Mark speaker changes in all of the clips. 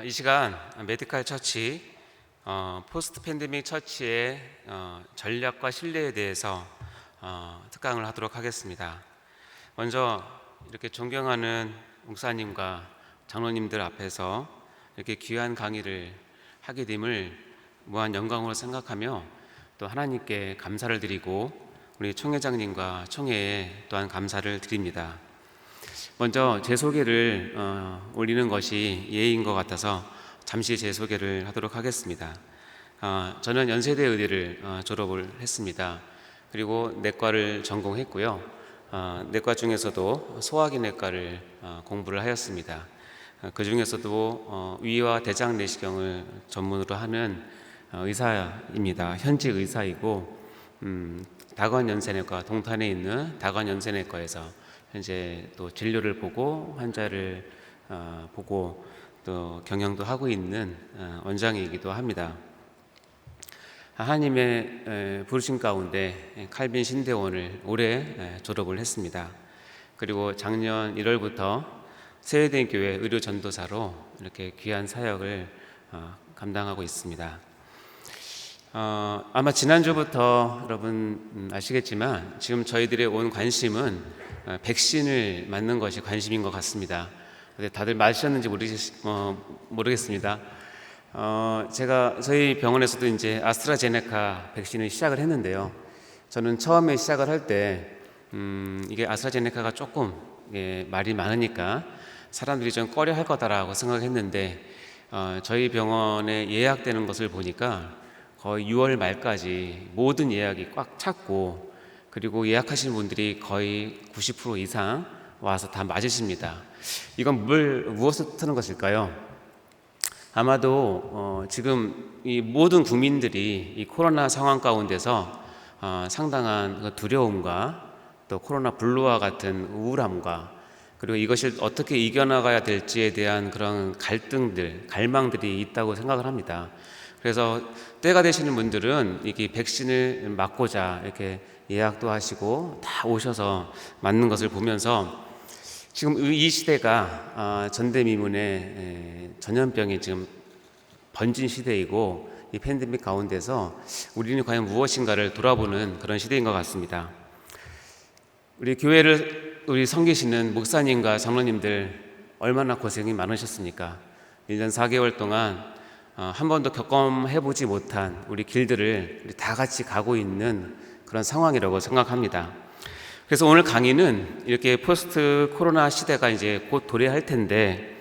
Speaker 1: 이 시간 메디칼 처치, 포스트 팬데믹 처치의 전략과 신뢰에 대해서 특강을 하도록 하겠습니다. 먼저 이렇게 존경하는 목사님과 장로님들 앞에서 이렇게 귀한 강의를 하게 됨을 무한 영광으로 생각하며 또 하나님께 감사를 드리고 우리 총회장님과 총회에 또한 감사를 드립니다. 먼저 제 소개를 올리는 것이 예의인 것 같아서 잠시 제 소개를 하도록 하겠습니다. 저는 연세대 의대를 졸업을 했습니다. 그리고 내과를 전공했고요. 내과 중에서도 소화기 내과를 공부를 하였습니다. 그 중에서도 위와 대장 내시경을 전문으로 하는 의사입니다. 현직 의사이고 다관연세내과, 동탄에 있는 다관연세내과에서 현재 또 진료를 보고 환자를 보고 또 경영도 하고 있는 원장이기도 합니다. 하나님의 부르심 가운데 칼빈 신대원을 올해 졸업을 했습니다. 그리고 작년 1월부터 세회된 교회 의료전도사로 이렇게 귀한 사역을 감당하고 있습니다. 아마 지난주부터 여러분 아시겠지만 지금 저희들의 온 관심은 백신을 맞는 것이 관심인 것 같습니다. 다들 맞으셨는지 모르겠습니다. 저희 병원에서도 이제 아스트라제네카 백신을 시작을 했는데요. 저는 처음에 시작을 할 때 이게 아스트라제네카가 조금 말이 많으니까 사람들이 좀 꺼려 할 거다라고 생각했는데 저희 병원에 예약되는 것을 보니까 거의 6월 말까지 모든 예약이 꽉 찼고, 그리고 예약하시는 분들이 거의 90% 이상 와서 다 맞으십니다. 이건 무엇을 뜻하는 것일까요? 아마도 지금 이 모든 국민들이 이 코로나 상황 가운데서 상당한 두려움과 또 코로나 블루와 같은 우울함과 그리고 이것을 어떻게 이겨나가야 될지에 대한 그런 갈등들, 갈망들이 있다고 생각을 합니다. 그래서 때가 되시는 분들은 이게 백신을 맞고자 이렇게 예약도 하시고 다 오셔서 맞는 것을 보면서 지금 이 시대가 전대미문의 전염병이 지금 번진 시대이고 이 팬데믹 가운데서 우리는 과연 무엇인가를 돌아보는 그런 시대인 것 같습니다. 우리 교회를 섬기시는 목사님과 장로님들 얼마나 고생이 많으셨습니까? 1년 4개월 동안 한 번도 경험해보지 못한 우리 길들을 우리 다 같이 가고 있는 그런 상황이라고 생각합니다. 그래서 오늘 강의는 이렇게 포스트 코로나 시대가 이제 곧 도래할 텐데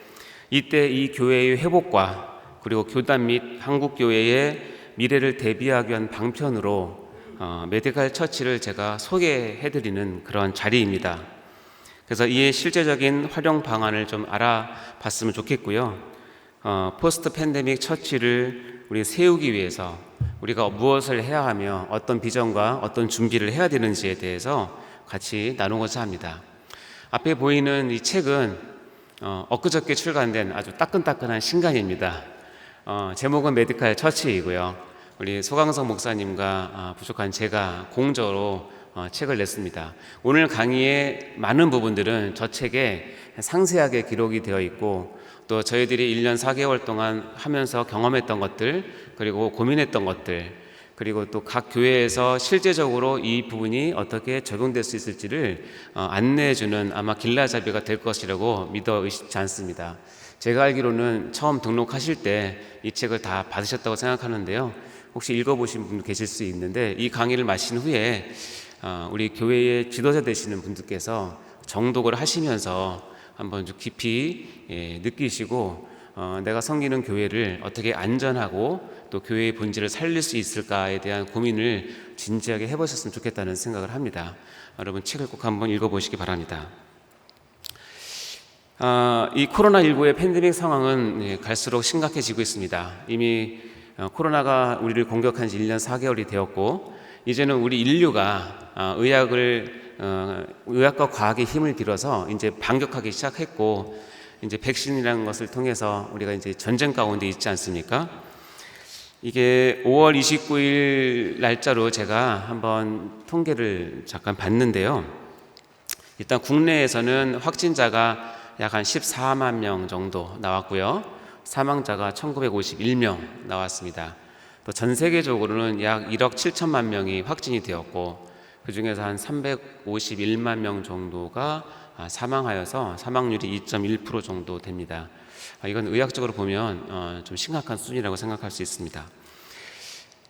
Speaker 1: 이때 이 교회의 회복과 그리고 교단 및 한국교회의 미래를 대비하기 위한 방편으로 메디칼 처치를 제가 소개해드리는 그런 자리입니다. 그래서 이에 실제적인 활용 방안을 좀 알아봤으면 좋겠고요. 포스트 팬데믹 처치를 우리 세우기 위해서 우리가 무엇을 해야 하며 어떤 비전과 어떤 준비를 해야 되는지에 대해서 같이 나누고자 합니다. 앞에 보이는 이 책은 엊그저께 출간된 아주 따끈따끈한 신간입니다. 제목은 메디칼 처치이고요. 우리 소강석 목사님과 부족한 제가 공저로 책을 냈습니다. 오늘 강의의 많은 부분들은 저 책에 상세하게 기록이 되어 있고 또 저희들이 1년 4개월 동안 하면서 경험했던 것들, 그리고 고민했던 것들, 그리고 또 각 교회에서 실제적으로 이 부분이 어떻게 적용될 수 있을지를 안내해주는 아마 길라잡이가 될 것이라고 믿어 의심치 않습니다. 제가 알기로는 처음 등록하실 때 이 책을 다 받으셨다고 생각하는데요. 혹시 읽어보신 분 계실 수 있는데 이 강의를 마친 후에 우리 교회의 지도자 되시는 분들께서 정독을 하시면서 한번 좀 깊이 느끼시고 내가 섬기는 교회를 어떻게 안전하고 또 교회의 본질을 살릴 수 있을까에 대한 고민을 진지하게 해보셨으면 좋겠다는 생각을 합니다. 여러분 책을 꼭 한번 읽어보시기 바랍니다. 이 코로나19의 팬데믹 상황은 갈수록 심각해지고 있습니다. 이미 코로나가 우리를 공격한 지 1년 4개월이 되었고 이제는 우리 인류가 의학과 과학의 힘을 빌어서 이제 반격하기 시작했고 이제 백신이라는 것을 통해서 우리가 이제 전쟁 가운데 있지 않습니까? 이게 5월 29일 날짜로 제가 한번 통계를 잠깐 봤는데요. 일단 국내에서는 확진자가 약 한 14만 명 정도 나왔고요. 사망자가 1951명 나왔습니다. 또 전 세계적으로는 약 1억 7천만 명이 확진이 되었고, 그 중에서 한 351만 명 정도가 사망하여서 사망률이 2.1% 정도 됩니다. 이건 의학적으로 보면 좀 심각한 수준이라고 생각할 수 있습니다.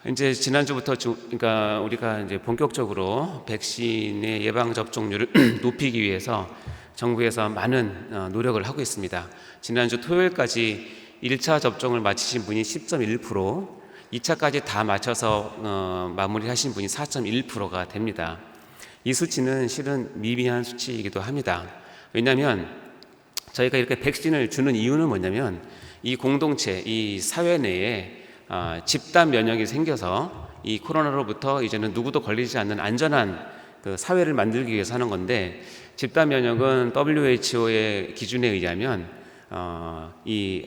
Speaker 1: 이제 지난주부터 그러니까 우리가 이제 본격적으로 백신의 예방 접종률을 높이기 위해서 정부에서 많은 노력을 하고 있습니다. 지난주 토요일까지 1차 접종을 마치신 분이 10.1%, 2차까지 다 마쳐서 마무리하신 분이 4.1%가 됩니다. 이 수치는 실은 미비한 수치이기도 합니다. 왜냐하면 저희가 이렇게 백신을 주는 이유는 뭐냐면 이 공동체, 이 사회 내에 집단 면역이 생겨서 이 코로나로부터 이제는 누구도 걸리지 않는 안전한 그 사회를 만들기 위해서 하는 건데, 집단 면역은 WHO의 기준에 의하면 이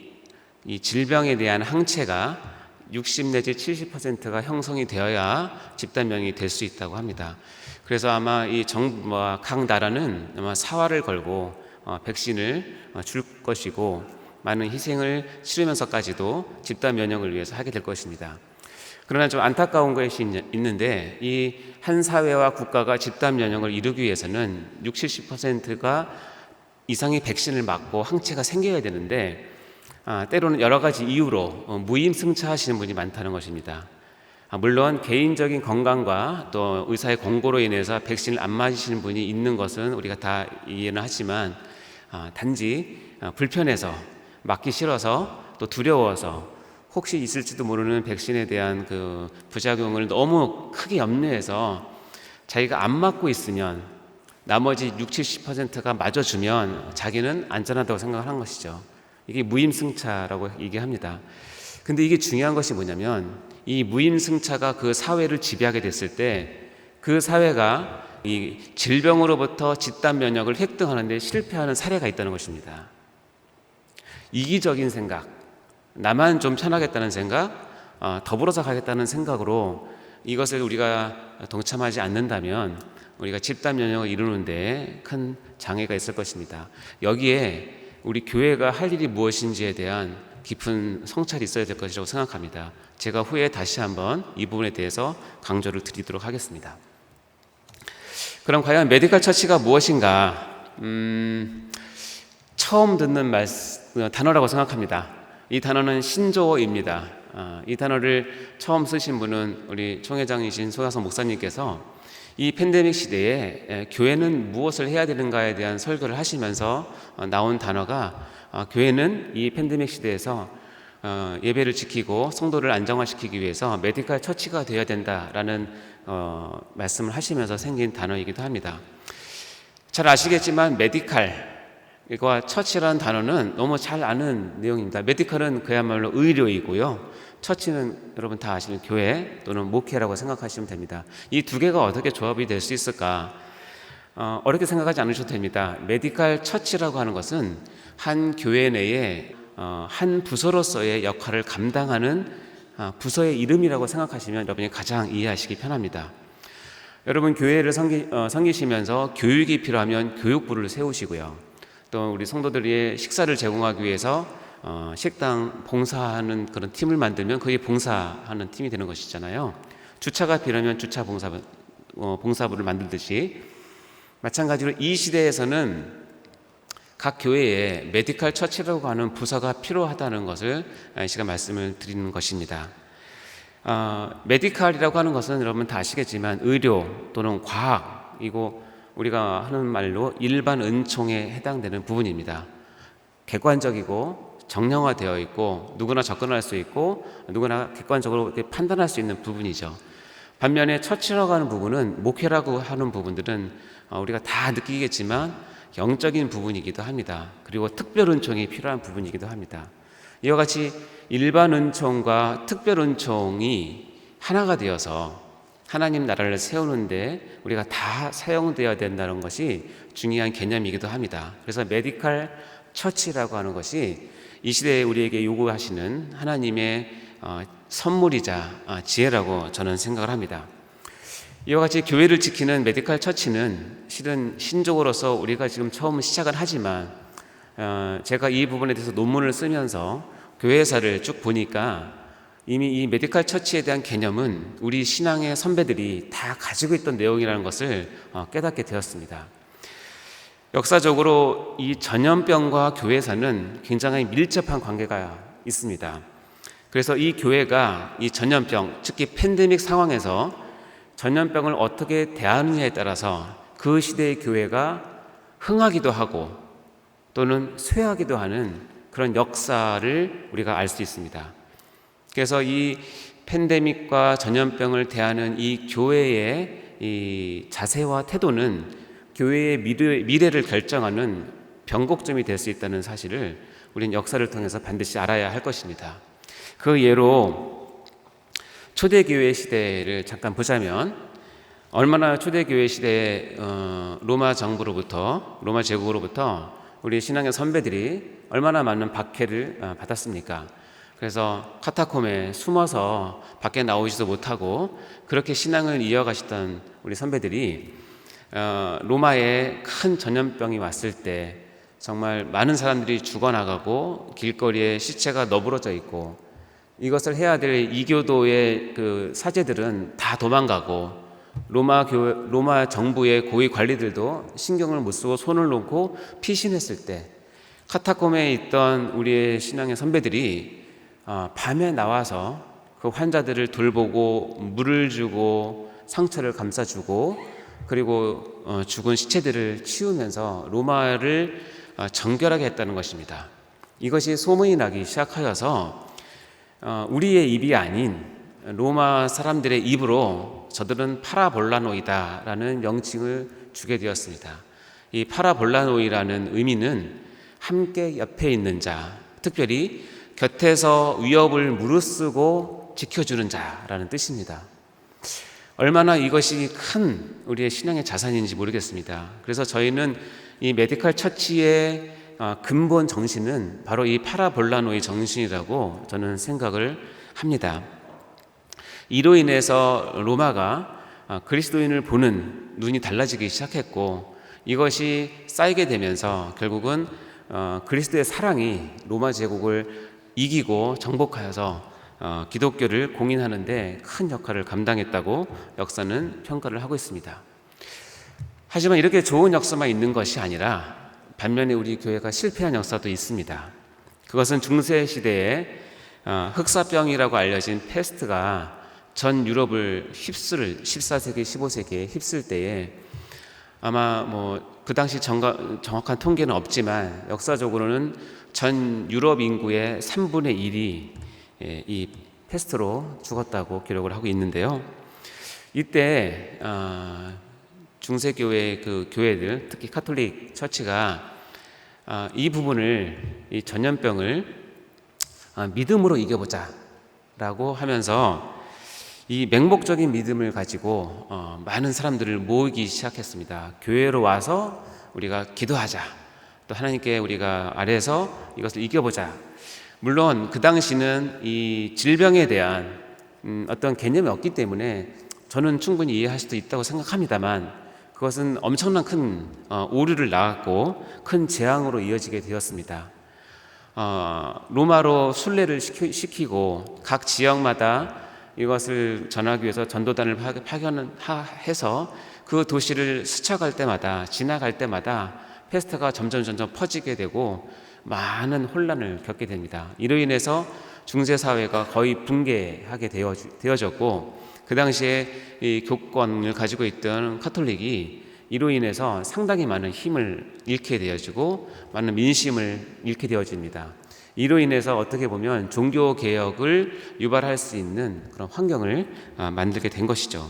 Speaker 1: 질병에 대한 항체가 60 내지 70%가 형성이 되어야 집단 면역이 될 수 있다고 합니다. 그래서 아마 이 정부와 각 나라는 아마 사활을 걸고 백신을 줄 것이고, 많은 희생을 치르면서까지도 집단 면역을 위해서 하게 될 것입니다. 그러나 좀 안타까운 것이 있는데, 이 한 사회와 국가가 집단 면역을 이루기 위해서는 60, 70%가 이상의 백신을 맞고 항체가 생겨야 되는데, 때로는 여러 가지 이유로 무임승차하시는 분이 많다는 것입니다. 물론 개인적인 건강과 또 의사의 권고로 인해서 백신을 안 맞으시는 분이 있는 것은 우리가 다 이해는 하지만, 단지 불편해서, 맞기 싫어서, 또 두려워서, 혹시 있을지도 모르는 백신에 대한 그 부작용을 너무 크게 염려해서 자기가 안 맞고 있으면 나머지 60, 70%가 맞아주면 자기는 안전하다고 생각을 한 것이죠. 이게 무임승차라고 얘기합니다. 근데 이게 중요한 것이 뭐냐면, 이 무임승차가 그 사회를 지배하게 됐을 때 그 사회가 이 질병으로부터 집단 면역을 획득하는 데 실패하는 사례가 있다는 것입니다. 이기적인 생각, 나만 좀 편하겠다는 생각, 더불어서 가겠다는 생각으로 이것을 우리가 동참하지 않는다면 우리가 집단 면역을 이루는데 큰 장애가 있을 것입니다. 여기에 우리 교회가 할 일이 무엇인지에 대한 깊은 성찰이 있어야 될 것이라고 생각합니다. 제가 후에 다시 한번 이 부분에 대해서 강조를 드리도록 하겠습니다. 그럼 과연 메디컬 처치가 무엇인가? 처음 듣는 단어라고 생각합니다. 이 단어는 신조어입니다. 이 단어를 처음 쓰신 분은 우리 총회장이신 소야성 목사님께서 이 팬데믹 시대에 교회는 무엇을 해야 되는가에 대한 설교를 하시면서 나온 단어가, 교회는 이 팬데믹 시대에서 예배를 지키고 성도를 안정화시키기 위해서 메디컬 처치가 되어야 된다라는 말씀을 하시면서 생긴 단어이기도 합니다. 잘 아시겠지만 메디칼과 처치라는 단어는 너무 잘 아는 내용입니다. 메디컬은 그야말로 의료이고요, 처치는 여러분 다 아시는 교회 또는 목회라고 생각하시면 됩니다. 이 두 개가 어떻게 조합이 될 수 있을까? 어렵게 생각하지 않으셔도 됩니다. 메디컬 처치라고 하는 것은 한 교회 내에 한 부서로서의 역할을 감당하는 부서의 이름이라고 생각하시면 여러분이 가장 이해하시기 편합니다. 여러분 교회를 섬기시면서 교육이 필요하면 교육부를 세우시고요, 또 우리 성도들의 식사를 제공하기 위해서 식당 봉사하는 그런 팀을 만들면 그게 봉사하는 팀이 되는 것이잖아요. 주차가 필요하면 주차 봉사부를 만들듯이, 마찬가지로 이 시대에서는 각 교회에 메디컬 처치라고 하는 부서가 필요하다는 것을 제가 말씀을 드리는 것입니다. 메디컬이라고 하는 것은 여러분 다 아시겠지만 의료 또는 과학이고, 우리가 하는 말로 일반 은총에 해당되는 부분입니다. 객관적이고 정량화되어 있고 누구나 접근할 수 있고 누구나 객관적으로 판단할 수 있는 부분이죠. 반면에 처치라고 하는 부분은, 목회라고 하는 부분들은 우리가 다 느끼겠지만 영적인 부분이기도 합니다. 그리고 특별 은총이 필요한 부분이기도 합니다. 이와 같이 일반 은총과 특별 은총이 하나가 되어서 하나님 나라를 세우는데 우리가 다 사용되어야 된다는 것이 중요한 개념이기도 합니다. 그래서 메디컬 처치라고 하는 것이 이 시대에 우리에게 요구하시는 하나님의 선물이자 지혜라고 저는 생각을 합니다. 이와 같이 교회를 지키는 메디컬 처치는 실은 신족으로서 우리가 지금 처음 시작을 하지만, 제가 이 부분에 대해서 논문을 쓰면서 교회사를 쭉 보니까 이미 이 메디컬 처치에 대한 개념은 우리 신앙의 선배들이 다 가지고 있던 내용이라는 것을 깨닫게 되었습니다. 역사적으로 이 전염병과 교회사는 굉장히 밀접한 관계가 있습니다. 그래서 이 교회가 이 전염병, 특히 팬데믹 상황에서 전염병을 어떻게 대하느냐에 따라서 그 시대의 교회가 흥하기도 하고 또는 쇠하기도 하는 그런 역사를 우리가 알 수 있습니다. 그래서 이 팬데믹과 전염병을 대하는 이 교회의 이 자세와 태도는 교회의 미래를 결정하는 변곡점이 될 수 있다는 사실을 우리는 역사를 통해서 반드시 알아야 할 것입니다. 그 예로 초대교회 시대를 잠깐 보자면 얼마나 초대교회 시대에 로마 정부로부터, 로마 제국으로부터 우리 신앙의 선배들이 얼마나 많은 박해를 받았습니까? 그래서 카타콤에 숨어서 밖에 나오지도 못하고 그렇게 신앙을 이어가시던 우리 선배들이 로마에 큰 전염병이 왔을 때 정말 많은 사람들이 죽어나가고 길거리에 시체가 너부러져 있고 이것을 해야 될 이교도의 그 사제들은 다 도망가고 로마 정부의 고위 관리들도 신경을 못 쓰고 손을 놓고 피신했을 때 카타콤에 있던 우리의 신앙의 선배들이 밤에 나와서 그 환자들을 돌보고 물을 주고 상처를 감싸주고 그리고 죽은 시체들을 치우면서 로마를 정결하게 했다는 것입니다. 이것이 소문이 나기 시작하여서 우리의 입이 아닌 로마 사람들의 입으로 저들은 파라볼라노이다라는 명칭을 주게 되었습니다. 이 파라볼라노이라는 의미는 함께 옆에 있는 자, 특별히 곁에서 위협을 무릅쓰고 지켜주는 자라는 뜻입니다. 얼마나 이것이 큰 우리의 신앙의 자산인지 모르겠습니다. 그래서 저희는 이 메디컬 처치의 근본 정신은 바로 이 파라볼라노의 정신이라고 저는 생각을 합니다. 이로 인해서 로마가 그리스도인을 보는 눈이 달라지기 시작했고 이것이 쌓이게 되면서 결국은 그리스도의 사랑이 로마 제국을 이기고 정복하여서 기독교를 공인하는 데 큰 역할을 감당했다고 역사는 평가를 하고 있습니다. 하지만 이렇게 좋은 역사만 있는 것이 아니라 반면에 우리 교회가 실패한 역사도 있습니다. 그것은 중세 시대에 흑사병이라고 알려진 패스트가 전 유럽을 휩쓸 14세기, 15세기에 휩쓸 때에 아마 그 당시 정확한 통계는 없지만 역사적으로는 전 유럽 인구의 3분의 1이 이 패스트로 죽었다고 기록을 하고 있는데요. 이때 중세교회 그 교회들, 특히 카톨릭 처치가 이 부분을, 이 전염병을 믿음으로 이겨보자라고 하면서 이 맹목적인 믿음을 가지고 많은 사람들을 모으기 시작했습니다. 교회로 와서 우리가 기도하자. 또 하나님께 우리가 아래서 이것을 이겨보자. 물론 그 당시는 이 질병에 대한 어떤 개념이 없기 때문에 저는 충분히 이해할 수도 있다고 생각합니다만 그것은 엄청난 큰 오류를 낳았고 큰 재앙으로 이어지게 되었습니다. 로마로 순례를 시키고 각 지역마다 이것을 전하기 위해서 전도단을 파견해서 그 도시를 스쳐갈 때마다 지나갈 때마다 패스트가 점점 퍼지게 되고 많은 혼란을 겪게 됩니다. 이로 인해서 중세사회가 거의 붕괴하게 되어졌고 그 당시에 이 교권을 가지고 있던 카톨릭이 이로 인해서 상당히 많은 힘을 잃게 되어지고 많은 민심을 잃게 되어집니다. 이로 인해서 어떻게 보면 종교개혁을 유발할 수 있는 그런 환경을 만들게 된 것이죠.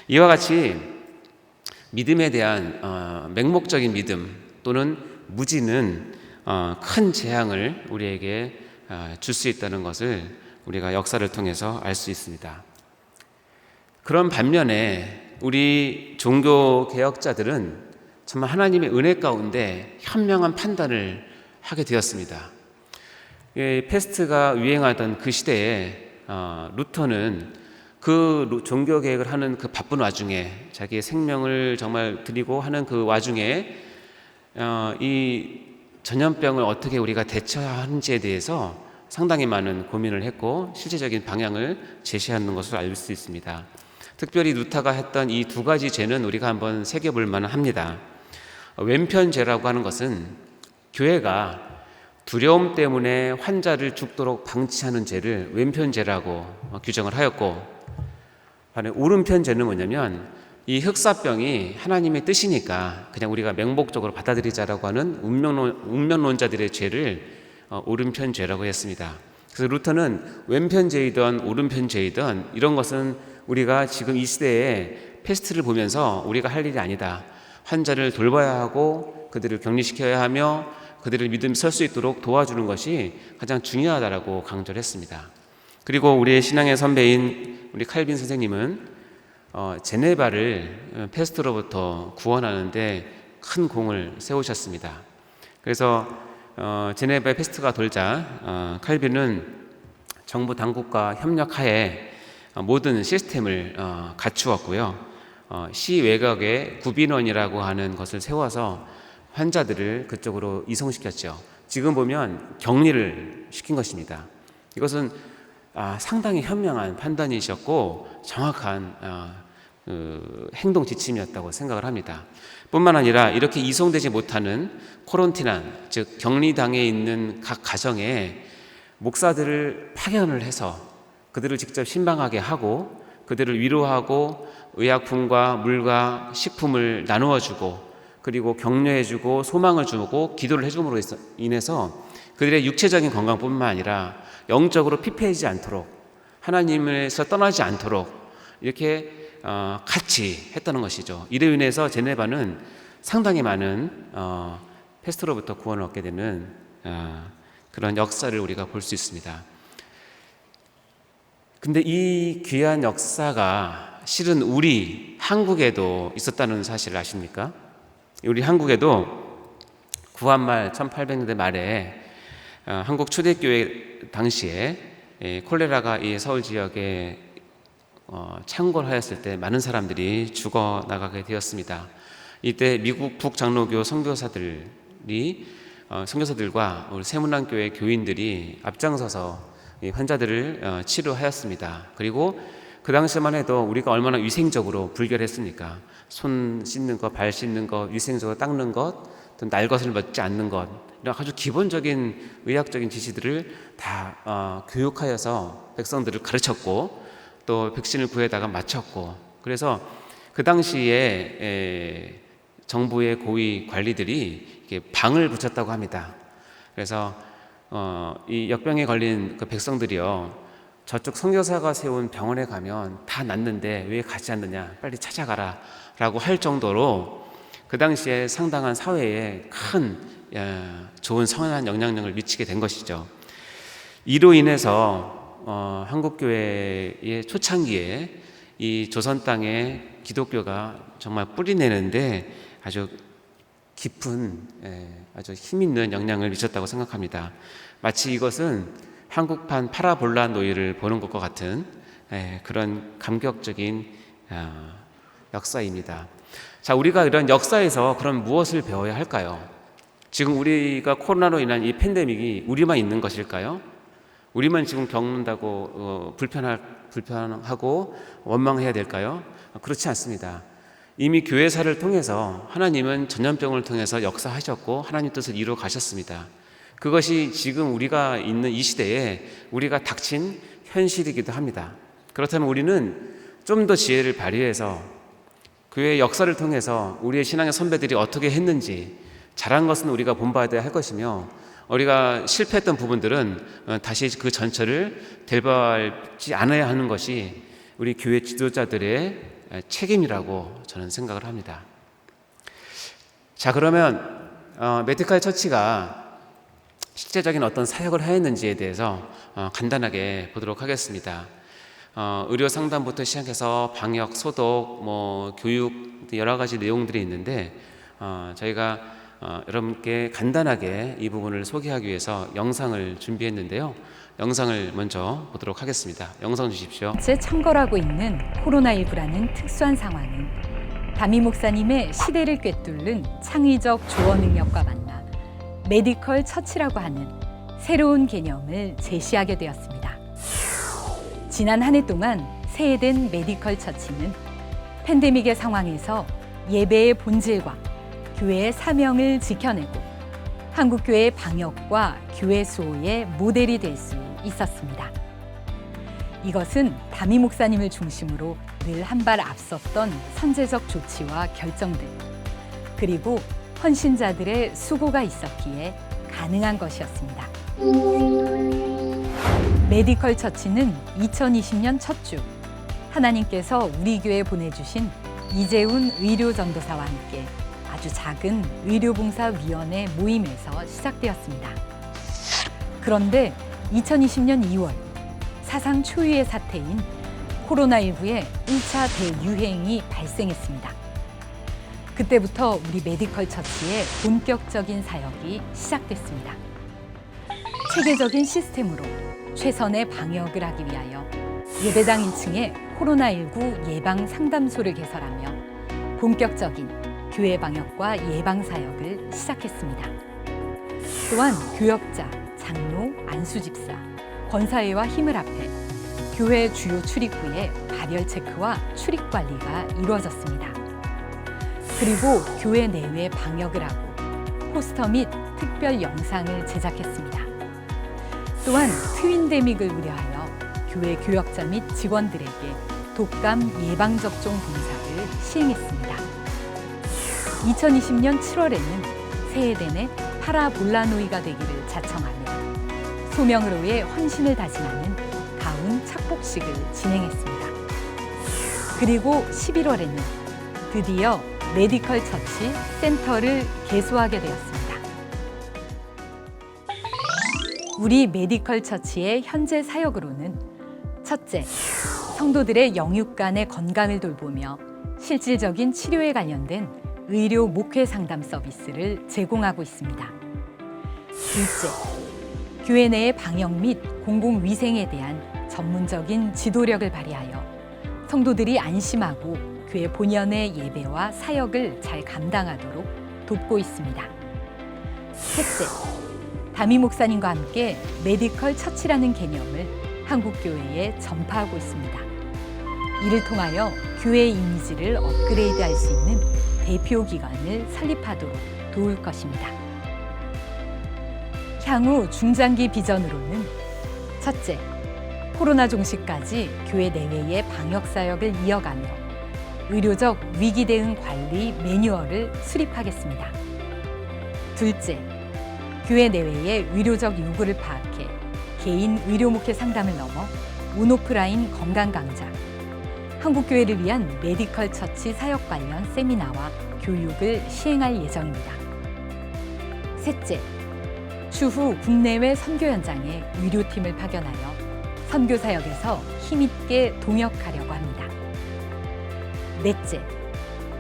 Speaker 1: 이와 같이 믿음에 대한 맹목적인 믿음 또는 무지는 큰 재앙을 우리에게 줄 수 있다는 것을 우리가 역사를 통해서 알 수 있습니다. 그런 반면에 우리 종교개혁자들은 정말 하나님의 은혜 가운데 현명한 판단을 하게 되었습니다. 패스트가 유행하던 그 시대에 루터는 그 종교개혁을 하는 그 바쁜 와중에 자기의 생명을 정말 드리고 하는 그 와중에 이 전염병을 어떻게 우리가 대처하는지에 대해서 상당히 많은 고민을 했고 실제적인 방향을 제시하는 것으로 알 수 있습니다. 특별히 루터가 했던 이 두 가지 죄는 우리가 한번 새겨볼 만합니다. 왼편죄라고 하는 것은 교회가 두려움 때문에 환자를 죽도록 방치하는 죄를 왼편죄라고 규정을 하였고, 오른편죄는 뭐냐면 이 흑사병이 하나님의 뜻이니까 그냥 우리가 맹목적으로 받아들이자라고 하는 운명론자들의 죄를 오른편죄라고 했습니다. 그래서 루터는 왼편죄이든 오른편죄이든 이런 것은 우리가 지금 이 시대에 패스트를 보면서 우리가 할 일이 아니다. 환자를 돌봐야 하고 그들을 격리시켜야 하며 그들을 믿음이 설 수 있도록 도와주는 것이 가장 중요하다라고 강조를 했습니다. 그리고 우리의 신앙의 선배인 우리 칼빈 선생님은 제네바를 패스트로부터 구원하는데 큰 공을 세우셨습니다. 그래서 제네바의 패스트가 돌자 칼빈은 정부 당국과 협력하에 모든 시스템을 갖추었고요. 시외곽의 구빈원이라고 하는 것을 세워서 환자들을 그쪽으로 이송시켰죠. 지금 보면 격리를 시킨 것입니다. 이것은 상당히 현명한 판단이셨고 정확한 행동 지침이었다고 생각을 합니다. 뿐만 아니라 이렇게 이송되지 못하는 코론티난, 즉 격리당에 있는 각 가정에 목사들을 파견을 해서 그들을 직접 신방하게 하고 그들을 위로하고 의약품과 물과 식품을 나누어 주고 그리고 격려해 주고 소망을 주고 기도를 해줌으로 인해서 그들의 육체적인 건강뿐만 아니라 영적으로 피폐해지지 않도록 하나님에서 떠나지 않도록 이렇게 같이 했다는 것이죠. 이로 인해서 제네바는 상당히 많은 패스트로부터 구원을 얻게 되는 그런 역사를 우리가 볼 수 있습니다. 근데 이 귀한 역사가 실은 우리 한국에도 있었다는 사실을 아십니까? 우리 한국에도 구한말 1800년대 말에 한국 초대교회 당시에 콜레라가 이 서울 지역에 창궐하였을 때 많은 사람들이 죽어 나가게 되었습니다. 이때 미국 북장로교 선교사들과 우리 세문안교회 교인들이 앞장서서 이 환자들을 치료하였습니다. 그리고 그 당시만 해도 우리가 얼마나 위생적으로 불교를 했습니까? 손 씻는 것, 발 씻는 것, 위생적으로 닦는 것, 또 날 것을 먹지 않는 것, 이런 아주 기본적인 의학적인 지시들을 다 교육하여서 백성들을 가르쳤고 또 백신을 구해다가 맞췄고, 그래서 그 당시에 정부의 고위 관리들이 이렇게 방을 붙였다고 합니다. 그래서 이 역병에 걸린 그 백성들이요, 저쪽 선교사가 세운 병원에 가면 다 낫는데 왜 가지 않느냐, 빨리 찾아가라 라고 할 정도로 그 당시에 상당한 사회에 큰 좋은 선한 영향력을 미치게 된 것이죠. 이로 인해서 한국교회의 초창기에 이 조선 땅에 기독교가 정말 뿌리내는데 아주 깊은 아주 힘있는 영향을 미쳤다고 생각합니다. 마치 이것은 한국판 파라볼라 노이를 보는 것과 같은 그런 감격적인 역사입니다. 자, 우리가 이런 역사에서 그럼 무엇을 배워야 할까요? 지금 우리가 코로나로 인한 이 팬데믹이 우리만 있는 것일까요? 우리만 지금 겪는다고 불편하고 원망해야 될까요? 그렇지 않습니다. 이미 교회사를 통해서 하나님은 전염병을 통해서 역사하셨고 하나님 뜻을 이루어 가셨습니다. 그것이 지금 우리가 있는 이 시대에 우리가 닥친 현실이기도 합니다. 그렇다면 우리는 좀 더 지혜를 발휘해서 교회의 역사를 통해서 우리의 신앙의 선배들이 어떻게 했는지 잘한 것은 우리가 본받아야 할 것이며, 우리가 실패했던 부분들은 다시 그 전철을 되밟지 않아야 하는 것이 우리 교회 지도자들의 책임이라고 저는 생각을 합니다. 자, 그러면 메디컬 처치가 실제적인 어떤 사역을 하였는지에 대해서 간단하게 보도록 하겠습니다. 의료 상담부터 시작해서 방역, 소독, 교육 여러 가지 내용들이 있는데 저희가 여러분께 간단하게 이 부분을 소개하기 위해서 영상을 준비했는데요. 영상을 먼저 보도록 하겠습니다. 영상 주십시오.
Speaker 2: 창궐하고 있는 코로나19라는 특수한 상황은 담임 목사님의 시대를 꿰뚫는 창의적 조언 능력과 만나 메디컬 처치라고 하는 새로운 개념을 제시하게 되었습니다. 지난 한 해 동안 세해된 메디컬 처치는 팬데믹의 상황에서 예배의 본질과 교회의 사명을 지켜내고 한국교회의 방역과 교회 수호의 모델이 될 수 있었습니다. 이것은 담임 목사님을 중심으로 늘 한 발 앞섰던 선제적 조치와 결정들, 그리고 헌신자들의 수고가 있었기에 가능한 것이었습니다. 메디컬 처치는 2020년 첫 주 하나님께서 우리 교회에 보내주신 이재훈 의료전도사와 함께 아주 작은 의료봉사위원회 모임에서 시작되었습니다. 그런데 2020년 2월 사상 초유의 사태인 코로나19의 1차 대유행이 발생했습니다. 그때부터 우리 메디컬 처치의 본격적인 사역이 시작됐습니다. 체계적인 시스템으로 최선의 방역을 하기 위하여 예배당 1층에 코로나19 예방 상담소를 개설하며 본격적인 교회 방역과 예방 사역을 시작했습니다. 또한 교역자, 장로, 안수집사, 권사회와 힘을 합해 교회 주요 출입구의 발열 체크와 출입 관리가 이루어졌습니다. 그리고 교회 내외 방역을 하고 포스터 및 특별 영상을 제작했습니다. 또한 트윈데믹을 우려하여 교회 교역자 및 직원들에게 독감 예방접종 봉사를 시행했습니다. 2020년 7월에는 세해된의 파라볼라노이가 되기를 자청하며 소명으로의 헌신을 다짐하는 가운 착복식을 진행했습니다. 그리고 11월에는 드디어 메디컬 처치 센터를 개소하게 되었습니다. 우리 메디컬 처치의 현재 사역으로는 첫째, 성도들의 영육간의 건강을 돌보며 실질적인 치료에 관련된 의료 목회 상담 서비스를 제공하고 있습니다. 둘째, 교회 내의 방역 및 공공위생에 대한 전문적인 지도력을 발휘하여 성도들이 안심하고 교회 본연의 예배와 사역을 잘 감당하도록 돕고 있습니다. 셋째, 담임 목사님과 함께 메디컬 처치라는 개념을 한국 교회에 전파하고 있습니다. 이를 통하여 교회의 이미지를 업그레이드할 수 있는 대표 기관을 설립하도록 도울 것입니다. 향후 중장기 비전으로는 첫째, 코로나 종식까지 교회 내외의 방역 사역을 이어가며 의료적 위기 대응 관리 매뉴얼을 수립하겠습니다. 둘째, 교회 내외의 의료적 요구를 파악해 개인 의료 목회 상담을 넘어 온오프라인 건강 강좌, 한국교회를 위한 메디컬 처치 사역 관련 세미나와 교육을 시행할 예정입니다. 셋째, 추후 국내외 선교 현장에 의료팀을 파견하여 선교 사역에서 힘있게 동역하려고 합니다. 넷째,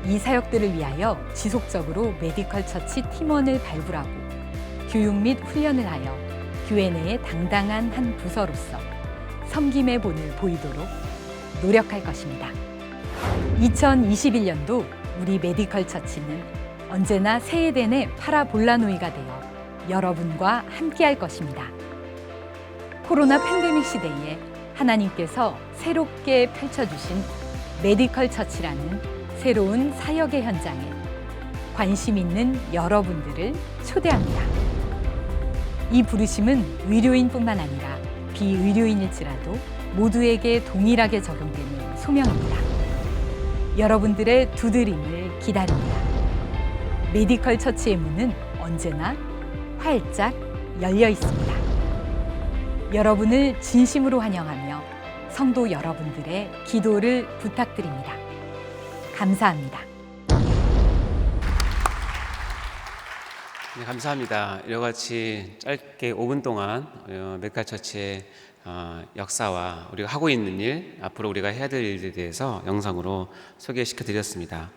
Speaker 2: 이 사역들을 위하여 지속적으로 메디컬 처치 팀원을 발굴하고 교육 및 훈련을 하여 교회 내의 당당한 한 부서로서 섬김의 본을 보이도록 노력할 것입니다. 2021년도 우리 메디컬 처치는 언제나 세해된의 파라볼라노이가 되어 여러분과 함께할 것입니다. 코로나 팬데믹 시대에 하나님께서 새롭게 펼쳐주신 메디컬 처치라는 새로운 사역의 현장에 관심 있는 여러분들을 초대합니다. 이 부르심은 의료인뿐만 아니라 비의료인일지라도 모두에게 동일하게 적용되는 소명입니다. 여러분들의 두드림을 기다립니다. 메디컬 처치의 문은 언제나 활짝 열려 있습니다. 여러분을 진심으로 환영하며 성도 여러분들의 기도를 부탁드립니다. 감사합니다.
Speaker 1: 네, 감사합니다. 이와 같이 짧게 5분 동안 메디컬 처치의 역사와 우리가 하고 있는 일, 앞으로 우리가 해야 될 일들에 대해서 영상으로 소개시켜 드렸습니다.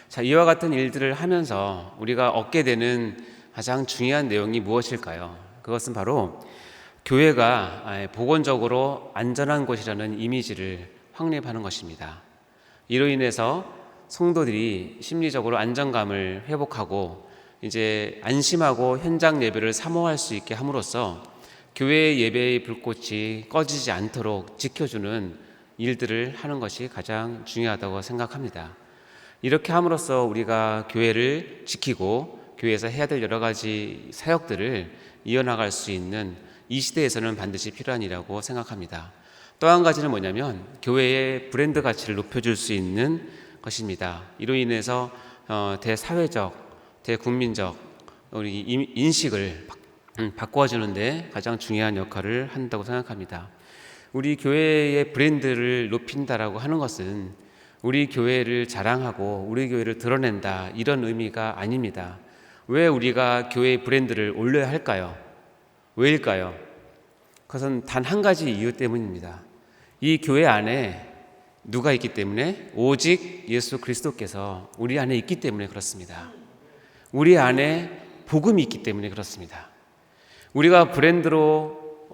Speaker 1: 자, 이와 같은 일들을 하면서 우리가 얻게 되는 가장 중요한 내용이 무엇일까요? 그것은 바로 교회가 보건적으로 안전한 곳이라는 이미지를 확립하는 것입니다. 이로 인해서 성도들이 심리적으로 안정감을 회복하고 이제 안심하고 현장 예배를 사모할 수 있게 함으로써 교회 예배의 불꽃이 꺼지지 않도록 지켜주는 일들을 하는 것이 가장 중요하다고 생각합니다. 이렇게 함으로써 우리가 교회를 지키고 교회에서 해야 될 여러 가지 사역들을 이어나갈 수 있는 이 시대에서는 반드시 필요한 일이라고 생각합니다. 또 한 가지는 뭐냐면 교회의 브랜드 가치를 높여줄 수 있는 것입니다. 이로 인해서 대사회적, 대국민적 우리 인식을 바꿔주는데 가장 중요한 역할을 한다고 생각합니다. 우리 교회의 브랜드를 높인다라고 하는 것은 우리 교회를 자랑하고 우리 교회를 드러낸다 이런 의미가 아닙니다. 왜 우리가 교회의 브랜드를 올려야 할까요? 왜일까요? 그것은 단 한 가지 이유 때문입니다. 이 교회 안에 누가 있기 때문에? 오직 예수 그리스도께서 우리 안에 있기 때문에 그렇습니다. 우리 안에 복음이 있기 때문에 그렇습니다. 우리가 브랜드로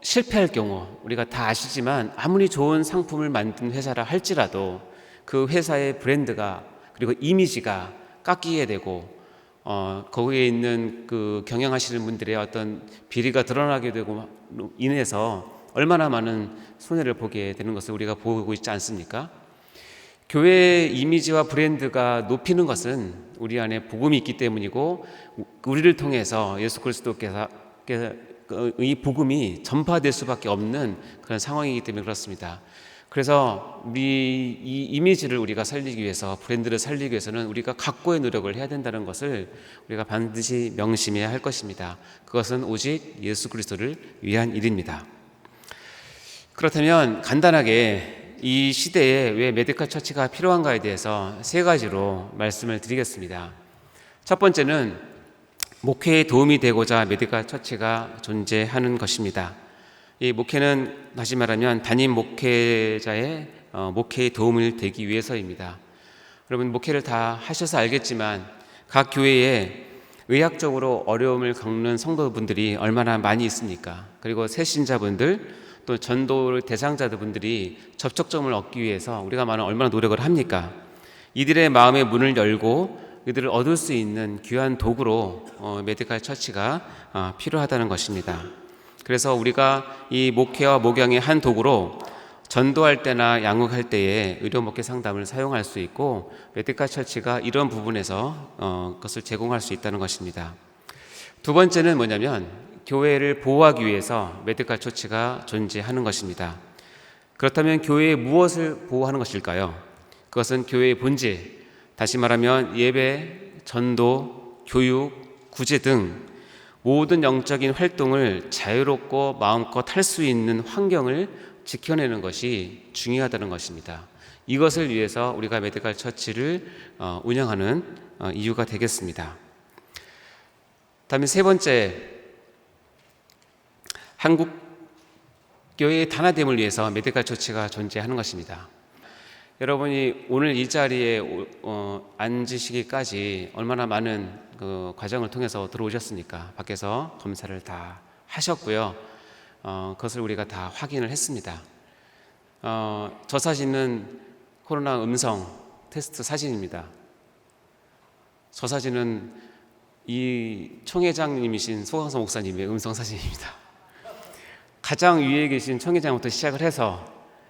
Speaker 1: 실패할 경우 우리가 다 아시지만 아무리 좋은 상품을 만든 회사라 할지라도 그 회사의 브랜드가 그리고 이미지가 깎이게 되고 거기에 있는 그 경영하시는 분들의 어떤 비리가 드러나게 되고 인해서 얼마나 많은 손해를 보게 되는 것을 우리가 보고 있지 않습니까? 교회의 이미지와 브랜드가 높이는 것은 우리 안에 복음이 있기 때문이고 우리를 통해서 예수 그리스도께서 이 복음이 전파될 수밖에 없는 그런 상황이기 때문에 그렇습니다. 그래서 우리 이 이미지를 우리가 살리기 위해서 브랜드를 살리기 위해서는 우리가 각고의 노력을 해야 된다는 것을 우리가 반드시 명심해야 할 것입니다. 그것은 오직 예수 그리스도를 위한 일입니다. 그렇다면 간단하게 이 시대에 왜 메디컬 처치가 필요한가에 대해서 세 가지로 말씀을 드리겠습니다. 첫 번째는 목회에 도움이 되고자 메디컬 처치가 존재하는 것입니다. 이 목회는 다시 말하면 담임 목회자의 목회에 도움을 되기 위해서입니다. 여러분 목회를 다 하셔서 알겠지만 각 교회에 의학적으로 어려움을 겪는 성도분들이 얼마나 많이 있습니까? 그리고 새신자분들 또 전도 대상자들분들이 접촉점을 얻기 위해서 우리가 얼마나 노력을 합니까? 이들의 마음의 문을 열고 이들을 얻을 수 있는 귀한 도구로 메디컬 처치가 필요하다는 것입니다. 그래서 우리가 이 목회와 목양의 한 도구로 전도할 때나 양육할 때에 의료 목회 상담을 사용할 수 있고 메디컬 처치가 이런 부분에서 그것을 제공할 수 있다는 것입니다. 두 번째는 뭐냐면 교회를 보호하기 위해서 메디컬 처치가 존재하는 것입니다. 그렇다면 교회의 무엇을 보호하는 것일까요? 그것은 교회의 본질, 다시 말하면 예배, 전도, 교육, 구제 등 모든 영적인 활동을 자유롭고 마음껏 할 수 있는 환경을 지켜내는 것이 중요하다는 것입니다. 이것을 위해서 우리가 메디컬 처치를 운영하는 이유가 되겠습니다. 다음에 세 번째, 한국 교회의 단합됨을 위해서 메디컬 처치가 존재하는 것입니다. 여러분이 오늘 이 자리에 앉으시기까지 얼마나 많은 그 과정을 통해서 들어오셨습니까? 밖에서 검사를 다 하셨고요. 그것을 우리가 다 확인을 했습니다. 저 사진은 코로나 음성 테스트 사진입니다. 저 사진은 이 총회장님이신 소강서 목사님의 음성 사진입니다. 가장 위에 계신 총회장부터 시작을 해서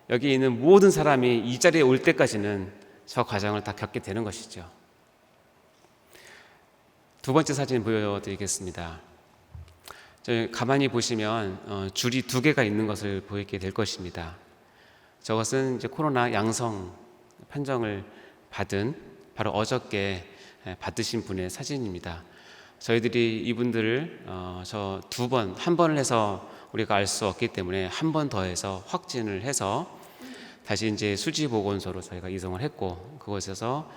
Speaker 1: 여기 있는 모든 사람이 이 자리에 올 때까지는 저 과정을 다 겪게 되는 것이죠. 두 번째 사진 보여드리겠습니다. 가만히 보시면 줄이 두 개가 있는 것을 보이게 될 것입니다. 저것은 이제 코로나 양성 판정을 받은 바로 어저께 받으신 분의 사진입니다. 저희들이 이분들을 한 번을 해서 우리가 알 수 없기 때문에 한 번 더 해서 확진을 해서 다시 이제 수지보건소로 저희가 이송을 했고 그곳에서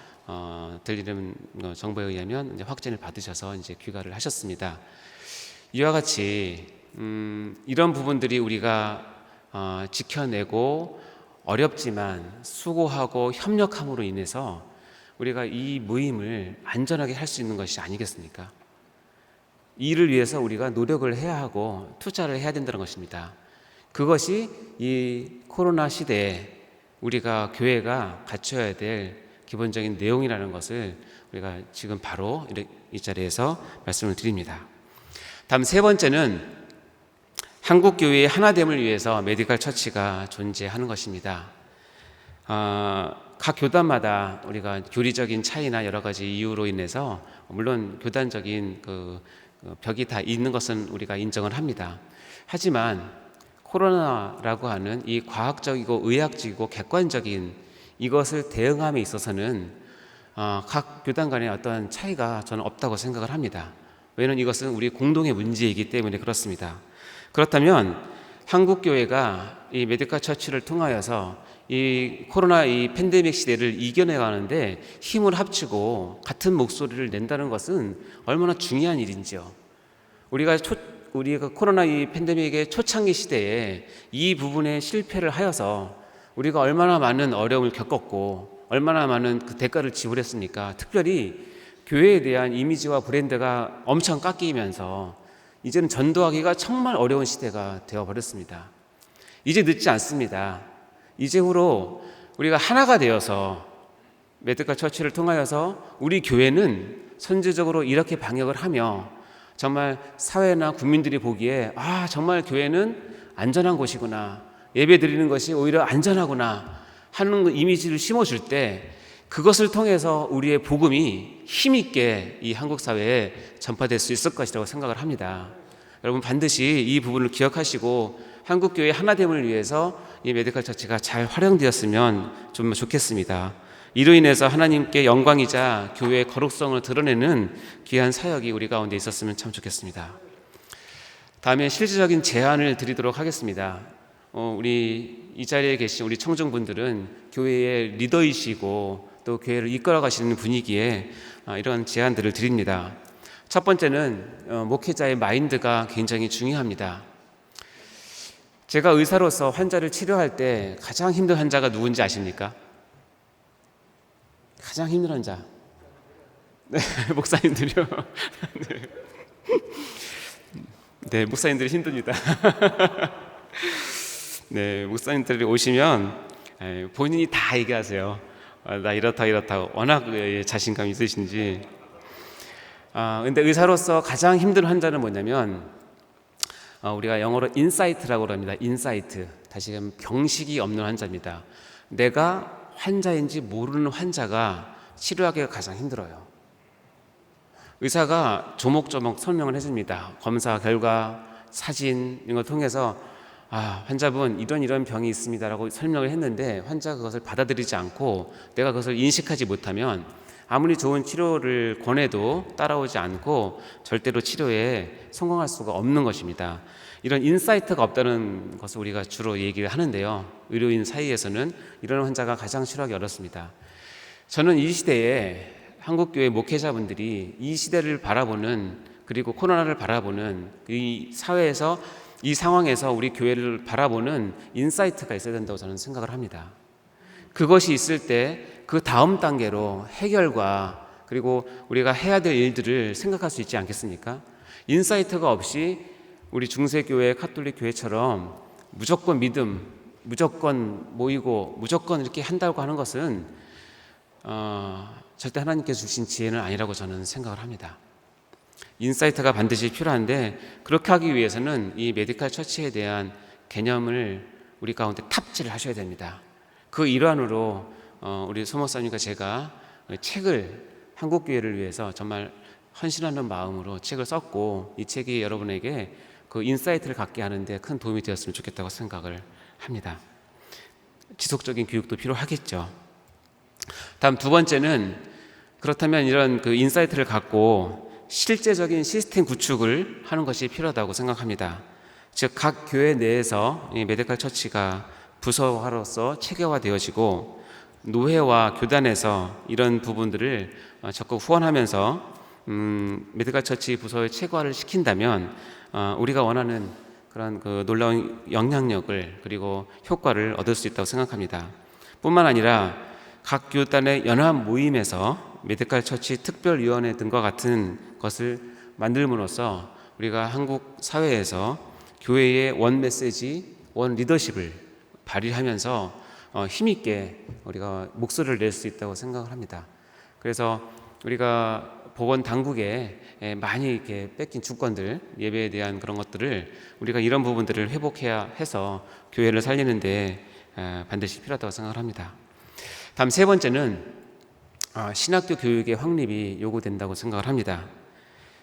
Speaker 1: 들리는 정보에 의하면 이제 확진을 받으셔서 이제 귀가를 하셨습니다. 이와 같이 이런 부분들이 우리가 지켜내고 어렵지만 수고하고 협력함으로 인해서 우리가 이 모임을 안전하게 할 수 있는 것이 아니겠습니까? 이를 위해서 우리가 노력을 해야 하고 투자를 해야 된다는 것입니다. 그것이 이 코로나 시대에 우리가 교회가 갖춰야 될 기본적인 내용이라는 것을 우리가 지금 바로 이 자리에서 말씀을 드립니다. 다음 세 번째는 한국 교회의 하나됨을 위해서 메디컬 처치가 존재하는 것입니다. 각 교단마다 우리가 교리적인 차이나 여러 가지 이유로 인해서 물론 교단적인 벽이 다 있는 것은 우리가 인정을 합니다. 하지만 코로나라고 하는 이 과학적이고 의학적이고 객관적인 이것을 대응함에 있어서는 각 교단 간의 어떤 차이가 저는 없다고 생각을 합니다. 왜냐하면 이것은 우리 공동의 문제이기 때문에 그렇습니다. 그렇다면 한국 교회가 이 메디컬 처치를 통하여서 이 코로나 이 팬데믹 시대를 이겨내가는데 힘을 합치고 같은 목소리를 낸다는 것은 얼마나 중요한 일인지요. 우리가 코로나 이 팬데믹의 초창기 시대에 이 부분에 실패를 하여서 우리가 얼마나 많은 어려움을 겪었고 얼마나 많은 그 대가를 지불했습니까? 특별히 교회에 대한 이미지와 브랜드가 엄청 깎이면서 이제는 전도하기가 정말 어려운 시대가 되어버렸습니다. 이제 늦지 않습니다. 이제후로 우리가 하나가 되어서 메디컬 처치를 통하여서 우리 교회는 선제적으로 이렇게 방역을 하며 정말 사회나 국민들이 보기에 정말 교회는 안전한 곳이구나, 예배 드리는 것이 오히려 안전하구나 하는 이미지를 심어줄 때 그것을 통해서 우리의 복음이 힘있게 이 한국 사회에 전파될 수 있을 것이라고 생각을 합니다. 여러분 반드시 이 부분을 기억하시고 한국교회 하나됨을 위해서 이 메디컬 처치가 잘 활용되었으면 좀 좋겠습니다. 이로 인해서 하나님께 영광이자 교회의 거룩성을 드러내는 귀한 사역이 우리 가운데 있었으면 참 좋겠습니다. 다음에 실질적인 제안을 드리도록 하겠습니다. 우리 이 자리에 계신 우리 청중분들은 교회의 리더이시고 또 교회를 이끌어 가시는 분위기에 이런 제안들을 드립니다. 첫 번째는 목회자의 마인드가 굉장히 중요합니다. 제가 의사로서 환자를 치료할 때 가장 힘든 환자가 누군지 아십니까? 가장 힘든 환자. 네, 목사님들이요. 네, 목사님들이 힘듭니다. 네, 목사님들이 오시면 본인이 다 얘기하세요. 나 이렇다 워낙 자신감이 있으신지. 근데 의사로서 가장 힘든 환자는 뭐냐면 우리가 영어로 인사이트라고 합니다. 인사이트. 다시금 병식이 없는 환자입니다. 내가 환자인지 모르는 환자가 치료하기가 가장 힘들어요. 의사가 조목조목 설명을 해줍니다. 검사 결과, 사진 이런 걸 통해서 환자분 이런 병이 있습니다라고 설명을 했는데 환자가 그것을 받아들이지 않고 내가 그것을 인식하지 못하면 아무리 좋은 치료를 권해도 따라오지 않고 절대로 치료에 성공할 수가 없는 것입니다. 이런 인사이트가 없다는 것을 우리가 주로 얘기를 하는데요. 의료인 사이에서는 이런 환자가 가장 치료하기 어렵습니다. 저는 이 시대에 한국교회 목회자분들이 이 시대를 바라보는 그리고 코로나를 바라보는 이 사회에서 이 상황에서 우리 교회를 바라보는 인사이트가 있어야 된다고 저는 생각을 합니다. 그것이 있을 때 그 다음 단계로 해결과 그리고 우리가 해야 될 일들을 생각할 수 있지 않겠습니까? 인사이트가 없이 우리 중세교회, 카톨릭 교회처럼 무조건 믿음, 무조건 모이고 무조건 이렇게 한다고 하는 것은 절대 하나님께서 주신 지혜는 아니라고 저는 생각을 합니다. 인사이트가 반드시 필요한데 그렇게 하기 위해서는 이 메디컬 처치에 대한 개념을 우리 가운데 탑재를 하셔야 됩니다. 그 일환으로 우리 소목사님과 제가 책을 한국교회를 위해서 정말 헌신하는 마음으로 책을 썼고 이 책이 여러분에게 그 인사이트를 갖게 하는데 큰 도움이 되었으면 좋겠다고 생각을 합니다. 지속적인 교육도 필요하겠죠. 다음 두 번째는 그렇다면 이런 그 인사이트를 갖고 실제적인 시스템 구축을 하는 것이 필요하다고 생각합니다. 즉 각 교회 내에서 이 메디컬 처치가 부서화로서 체계화되어지고 노회와 교단에서 이런 부분들을 적극 후원하면서 메디컬 처치 부서의 체계화를 시킨다면 우리가 원하는 그런 그 놀라운 영향력을 그리고 효과를 얻을 수 있다고 생각합니다. 뿐만 아니라 각 교단의 연합 모임에서 메디컬 처치 특별위원회 등과 같은 것을 만들므로써 우리가 한국 사회에서 교회의 원 메시지, 원 리더십을 발휘하면서 힘있게 우리가 목소리를 낼 수 있다고 생각을 합니다. 그래서 우리가 보건 당국에 많이 이렇게 뺏긴 주권들, 예배에 대한 그런 것들을 우리가 이런 부분들을 회복해야 해서 교회를 살리는데 반드시 필요하다고 생각을 합니다. 다음 세 번째는 신학교 교육의 확립이 요구된다고 생각을 합니다.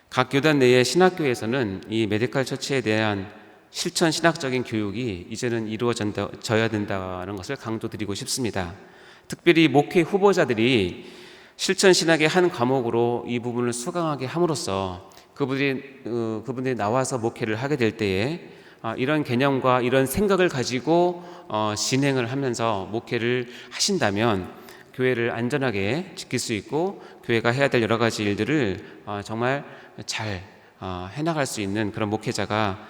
Speaker 1: 각 교단 내의 신학교에서는 이 메디컬 처치에 대한 실천 신학적인 교육이 이제는 이루어져야 된다는 것을 강조드리고 싶습니다. 특별히 목회 후보자들이 실천 신학의 한 과목으로 이 부분을 수강하게 함으로써 그분들이 나와서 목회를 하게 될 때에 이런 개념과 이런 생각을 가지고 진행을 하면서 목회를 하신다면 교회를 안전하게 지킬 수 있고 교회가 해야 될 여러 가지 일들을 정말 잘 해나갈 수 있는 그런 목회자가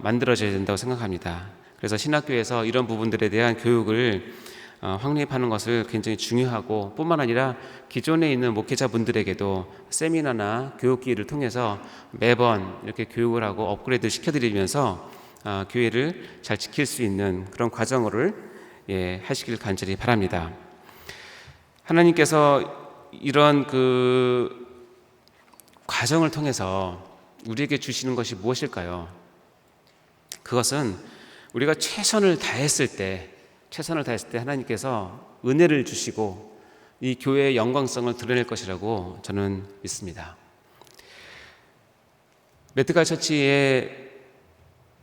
Speaker 1: 만들어져야 된다고 생각합니다. 그래서 신학교에서 이런 부분들에 대한 교육을 확립하는 것을 굉장히 중요하고 뿐만 아니라 기존에 있는 목회자분들에게도 세미나나 교육기회를 통해서 매번 이렇게 교육을 하고 업그레이드 시켜드리면서 교회를 잘 지킬 수 있는 그런 과정을 하시길 간절히 바랍니다. 하나님께서 이런 그 과정을 통해서 우리에게 주시는 것이 무엇일까요? 그것은 우리가 최선을 다했을 때 하나님께서 은혜를 주시고 이 교회의 영광성을 드러낼 것이라고 저는 믿습니다. 메디컬 처치의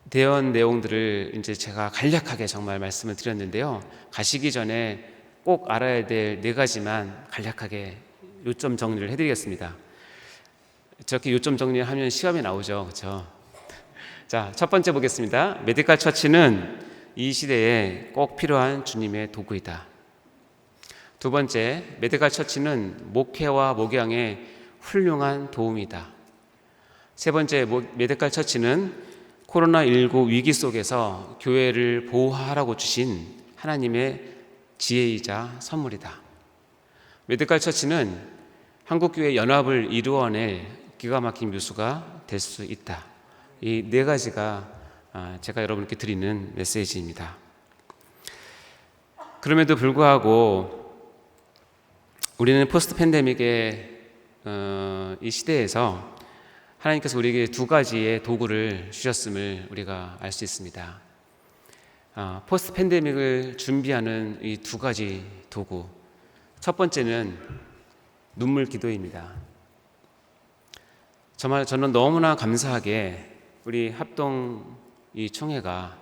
Speaker 1: 대원 내용들을 이제 제가 간략하게 정말 말씀을 드렸는데요. 가시기 전에 꼭 알아야 될 4가지만 간략하게 요점 정리를 해드리겠습니다. 저렇게 요점 정리하면 시험에 나오죠, 그렇죠? 자, 첫 번째 보겠습니다. 메디컬 처치는 이 시대에 꼭 필요한 주님의 도구이다. 두 번째, 메디컬 처치는 목회와 목양에 훌륭한 도움이다. 세 번째, 메디컬 처치는 코로나19 위기 속에서 교회를 보호하라고 주신 하나님의 지혜이자 선물이다. 메디컬 처치는 한국교회 연합을 이루어낼 기가 막힌 묘수가 될 수 있다. 이 4가지가 제가 여러분께 드리는 메시지입니다. 그럼에도 불구하고 우리는 포스트 팬데믹의 이 시대에서 하나님께서 우리에게 2가지의 도구를 주셨음을 우리가 알 수 있습니다. 포스트 팬데믹을 준비하는 이 2가지 도구, 첫 번째는 눈물 기도입니다. 정말 저는 너무나 감사하게 우리 합동 이 총회가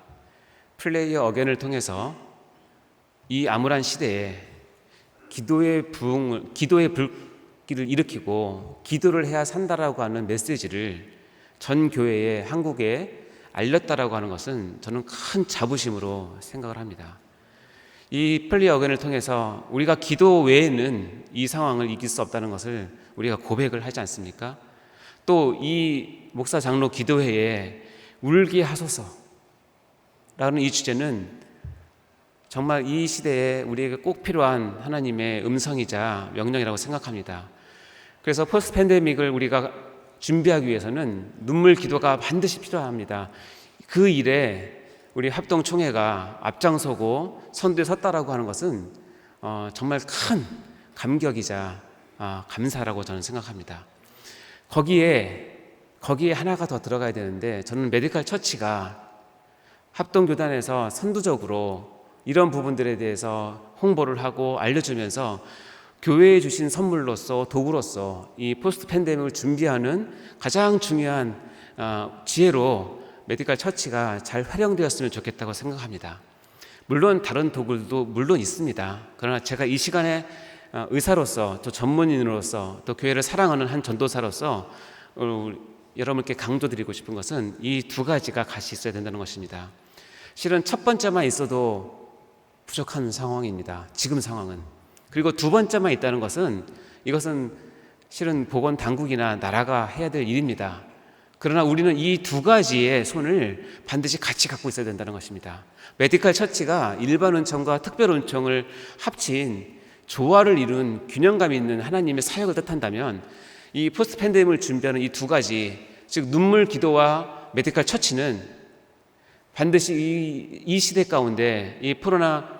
Speaker 1: 플레이 어게인을 통해서 이 암울한 시대에 기도의 불길을 일으키고 기도를 해야 산다라고 하는 메시지를 전 교회에 한국에 알렸다라고 하는 것은 저는 큰 자부심으로 생각을 합니다. 이 플레이 어게인을 통해서 우리가 기도 외에는 이 상황을 이길 수 없다는 것을 우리가 고백을 하지 않습니까? 또 이 목사 장로 기도회에 울게 하소서라는 이 주제는 정말 이 시대에 우리에게 꼭 필요한 하나님의 음성이자 명령이라고 생각합니다. 그래서 포스트 팬데믹을 우리가 준비하기 위해서는 눈물 기도가 반드시 필요합니다. 그 일에 우리 합동총회가 앞장서고 선두에 섰다라고 하는 것은 정말 큰 감격이자 감사라고 저는 생각합니다. 거기에 하나가 더 들어가야 되는데, 저는 메디컬 처치가 합동교단에서 선두적으로 이런 부분들에 대해서 홍보를 하고 알려주면서 교회에 주신 선물로서 도구로서 이 포스트 팬데믹을 준비하는 가장 중요한 지혜로 메디컬 처치가 잘 활용되었으면 좋겠다고 생각합니다. 물론 다른 도구들도 물론 있습니다. 그러나 제가 이 시간에 의사로서 또 전문인으로서 또 교회를 사랑하는 한 전도사로서 여러분께 강조드리고 싶은 것은 이 2가지가 같이 있어야 된다는 것입니다. 실은 첫 번째만 있어도 부족한 상황입니다. 지금 상황은. 그리고 2번째만 있다는 것은 이것은 실은 보건 당국이나 나라가 해야 될 일입니다. 그러나 우리는 이 2가지의 손을 반드시 같이 갖고 있어야 된다는 것입니다. 메디컬 처치가 일반 은총과 특별 은총을 합친 조화를 이룬 균형감 있는 하나님의 사역을 뜻한다면 이 포스트 팬데믹을 준비하는 이 2가지, 즉 눈물 기도와 메디컬 처치는 반드시 이 시대 가운데 이 코로나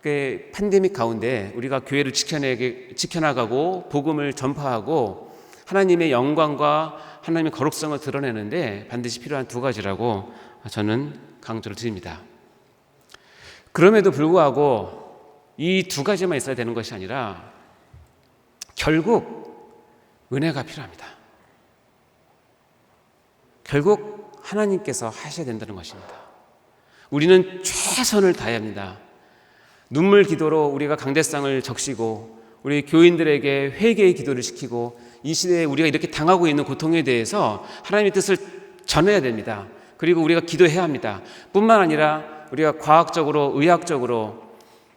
Speaker 1: 그 팬데믹 가운데 우리가 교회를 지켜나가고 복음을 전파하고 하나님의 영광과 하나님의 거룩성을 드러내는데 반드시 필요한 두 가지라고 저는 강조를 드립니다. 그럼에도 불구하고 이 두 가지만 있어야 되는 것이 아니라 결국 은혜가 필요합니다. 결국 하나님께서 하셔야 된다는 것입니다. 우리는 최선을 다해야 합니다. 눈물 기도로 우리가 강대상을 적시고 우리 교인들에게 회개의 기도를 시키고 이 시대에 우리가 이렇게 당하고 있는 고통에 대해서 하나님의 뜻을 전해야 됩니다. 그리고 우리가 기도해야 합니다. 뿐만 아니라 우리가 과학적으로 의학적으로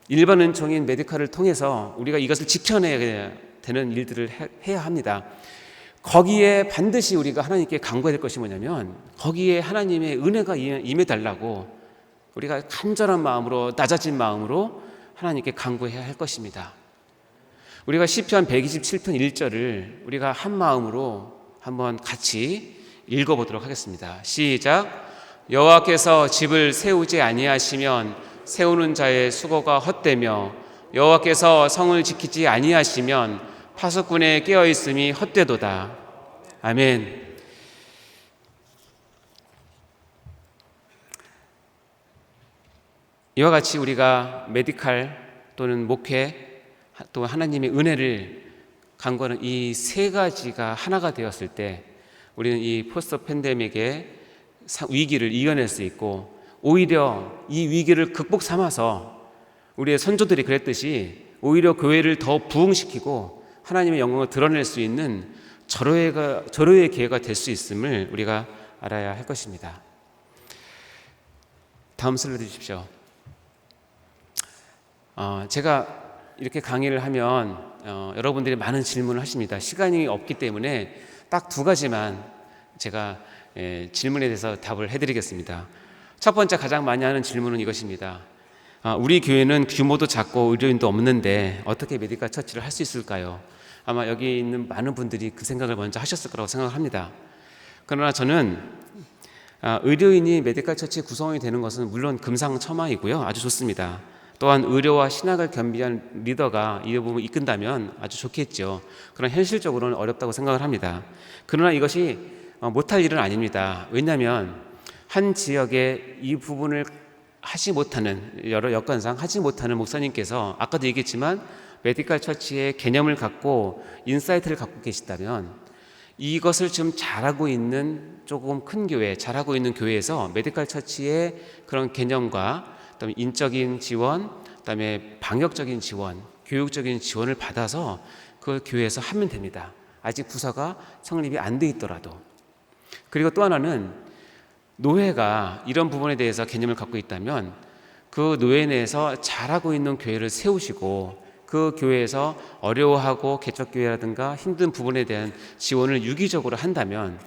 Speaker 1: 일반 은총인 메디칼을 통해서 우리가 이것을 지켜내야 되는 일들을 해야 합니다. 거기에 반드시 우리가 하나님께 간구해야 될 것이 뭐냐면 거기에 하나님의 은혜가 임해달라고 우리가 간절한 마음으로 낮아진 마음으로 하나님께 간구해야 할 것입니다. 우리가 시편 127편 1절을 우리가 한 마음으로 한번 같이 읽어보도록 하겠습니다. 시작. 여호와께서 집을 세우지 아니하시면 세우는 자의 수고가 헛되며 여호와께서 성을 지키지 아니하시면 파수꾼의 깨어있음이 헛되도다. 아멘. 이와 같이 우리가 메디칼 또는 목회 또 하나님의 은혜를 간구하는 이 세 가지가 하나가 되었을 때 우리는 이 포스트 팬데믹의 위기를 이겨낼 수 있고 오히려 이 위기를 극복 삼아서 우리의 선조들이 그랬듯이 오히려 교회를 더 부흥시키고 하나님의 영광을 드러낼 수 있는 절호의 기회가 될 수 있음을 우리가 알아야 할 것입니다. 다음 슬라이드 주십시오. 제가 이렇게 강의를 하면 여러분들이 많은 질문을 하십니다. 시간이 없기 때문에 딱 두 가지만 제가 질문에 대해서 답을 해드리겠습니다. 첫 번째 가장 많이 하는 질문은 이것입니다. 우리 교회는 규모도 작고 의료인도 없는데 어떻게 메디컬 처치를 할 수 있을까요? 아마 여기 있는 많은 분들이 그 생각을 먼저 하셨을 거라고 생각을 합니다. 그러나 저는 의료인이 메디컬 처치 구성원이 되는 것은 물론 금상첨화이고요. 아주 좋습니다. 또한 의료와 신학을 겸비한 리더가 이 부분을 이끈다면 아주 좋겠죠. 그러나 현실적으로는 어렵다고 생각을 합니다. 그러나 이것이 못할 일은 아닙니다. 왜냐하면 한 지역에 이 부분을 하지 못하는 여러 여건상 하지 못하는 목사님께서 아까도 얘기했지만 메디컬 처치의 개념을 갖고 인사이트를 갖고 계시다면 이것을 지금 잘하고 있는 조금 큰 교회, 잘하고 있는 교회에서 메디컬 처치의 그런 개념과 그다음에 인적인 지원, 그다음에 방역적인 지원, 교육적인 지원을 받아서 그 교회에서 하면 됩니다. 아직 부서가 성립이 안 돼 있더라도. 그리고 또 하나는 노회가 이런 부분에 대해서 개념을 갖고 있다면 그 노회 내에서 잘하고 있는 교회를 세우시고 그 교회에서 어려워하고 개척교회라든가 힘든 부분에 대한 지원을 유기적으로 한다면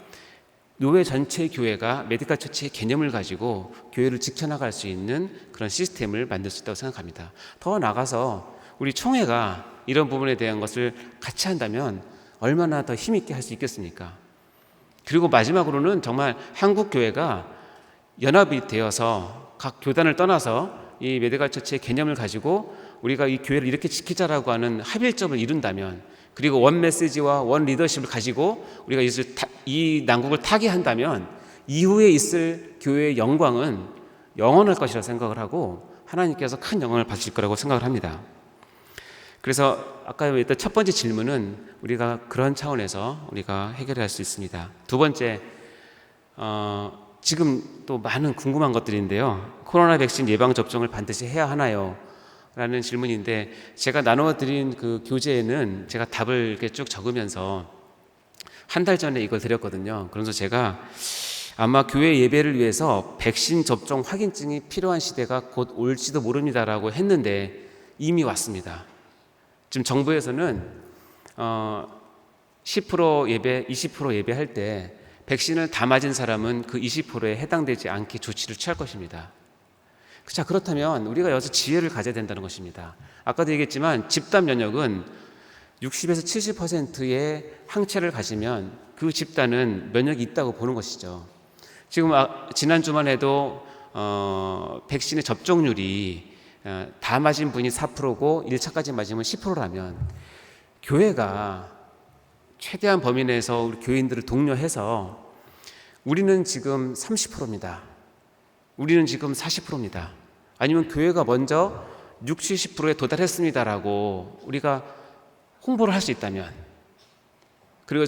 Speaker 1: 노회 전체 교회가 메디컬 처치의 개념을 가지고 교회를 지켜나갈 수 있는 그런 시스템을 만들 수 있다고 생각합니다. 더 나아가서 우리 총회가 이런 부분에 대한 것을 같이 한다면 얼마나 더 힘있게 할 수 있겠습니까? 그리고 마지막으로는 정말 한국 교회가 연합이 되어서 각 교단을 떠나서 이 메디컬 처치의 개념을 가지고 우리가 이 교회를 이렇게 지키자라고 하는 합일점을 이룬다면 그리고 원 메시지와 원 리더십을 가지고 우리가 이 난국을 타게 한다면 이후에 있을 교회의 영광은 영원할 것이라 생각을 하고 하나님께서 큰 영광을 받으실 거라고 생각을 합니다. 그래서 아까 했던 첫 번째 질문은 우리가 그런 차원에서 우리가 해결할 수 있습니다. 두 번째, 지금 또 많은 궁금한 것들인데요. 코로나 백신 예방 접종을 반드시 해야 하나요? 라는 질문인데 제가 나눠드린 그 교재에는 제가 답을 이렇게 쭉 적으면서 한 달 전에 이걸 드렸거든요. 그래서 제가 아마 교회 예배를 위해서 백신 접종 확인증이 필요한 시대가 곧 올지도 모릅니다라고 했는데 이미 왔습니다. 지금 정부에서는 10% 예배, 20% 예배할 때 백신을 다 맞은 사람은 그 20%에 해당되지 않게 조치를 취할 것입니다. 자, 그렇다면 우리가 여기서 지혜를 가져야 된다는 것입니다. 아까도 얘기했지만 집단 면역은 60에서 70%의 항체를 가지면 그 집단은 면역이 있다고 보는 것이죠. 지금 지난주만 해도 백신의 접종률이 다 맞은 분이 4%고 1차까지 맞으면 10%라면 교회가 최대한 범위 내에서 우리 교인들을 독려해서 우리는 지금 30%입니다. 우리는 지금 40%입니다. 아니면 교회가 먼저 60, 70%에 도달했습니다라고 우리가 홍보를 할 수 있다면, 그리고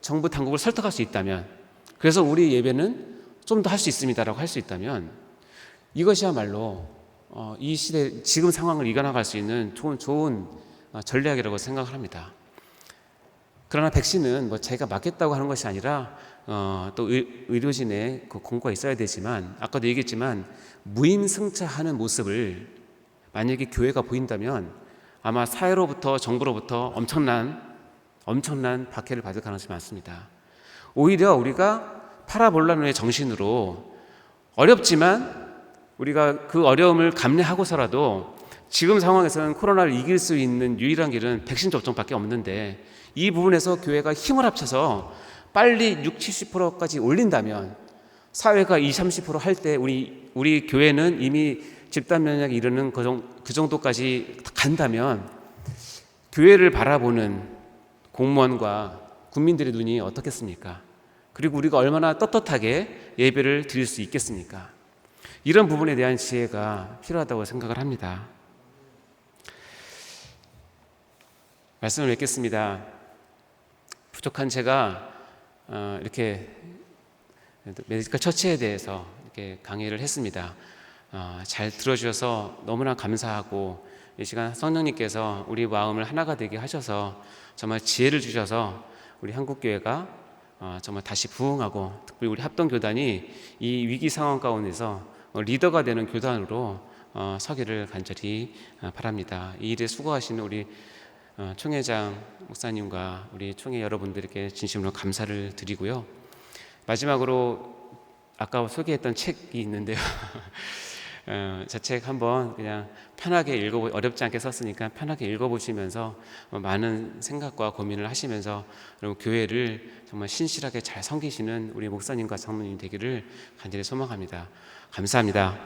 Speaker 1: 정부 당국을 설득할 수 있다면, 그래서 우리 예배는 좀 더 할 수 있습니다라고 할 수 있다면, 이것이야말로 이 시대 지금 상황을 이겨나갈 수 있는 좋은 전략이라고 생각을 합니다. 그러나 백신은 뭐 제가 맞겠다고 하는 것이 아니라 또 의료진의 그 공고가 있어야 되지만, 아까도 얘기했지만 무임승차하는 모습을 만약에 교회가 보인다면 아마 사회로부터 정부로부터 엄청난 박해를 받을 가능성이 많습니다. 오히려 우리가 파라볼라노의 정신으로 어렵지만 우리가 그 어려움을 감내하고서라도 지금 상황에서는 코로나를 이길 수 있는 유일한 길은 백신 접종밖에 없는데, 이 부분에서 교회가 힘을 합쳐서 빨리 60, 70%까지 올린다면, 사회가 20, 30%할 때 우리 교회는 이미 집단 면역이 이르는 그 정도까지 간다면 교회를 바라보는 공무원과 국민들의 눈이 어떻겠습니까? 그리고 우리가 얼마나 떳떳하게 예배를 드릴 수 있겠습니까? 이런 부분에 대한 지혜가 필요하다고 생각을 합니다. 말씀을 맺겠습니다. 부족한 제가 이렇게 메디컬 처치에 대해서 이렇게 강의를 했습니다. 잘 들어주셔서 너무나 감사하고, 이 시간 성령님께서 우리 마음을 하나가 되게 하셔서 정말 지혜를 주셔서 우리 한국교회가 정말 다시 부흥하고, 특별히 우리 합동교단이 이 위기 상황 가운데서 리더가 되는 교단으로 서기를 간절히 바랍니다. 이 일에 수고하시는 우리 총회장 목사님과 우리 총회 여러분들께 진심으로 감사를 드리고요. 마지막으로 아까 소개했던 책이 있는데요. 저 책 한번 그냥 편하게 어렵지 않게 썼으니까 편하게 읽어보시면서 많은 생각과 고민을 하시면서 여러분 교회를 정말 신실하게 잘 섬기시는 우리 목사님과 장로님 되기를 간절히 소망합니다. 감사합니다.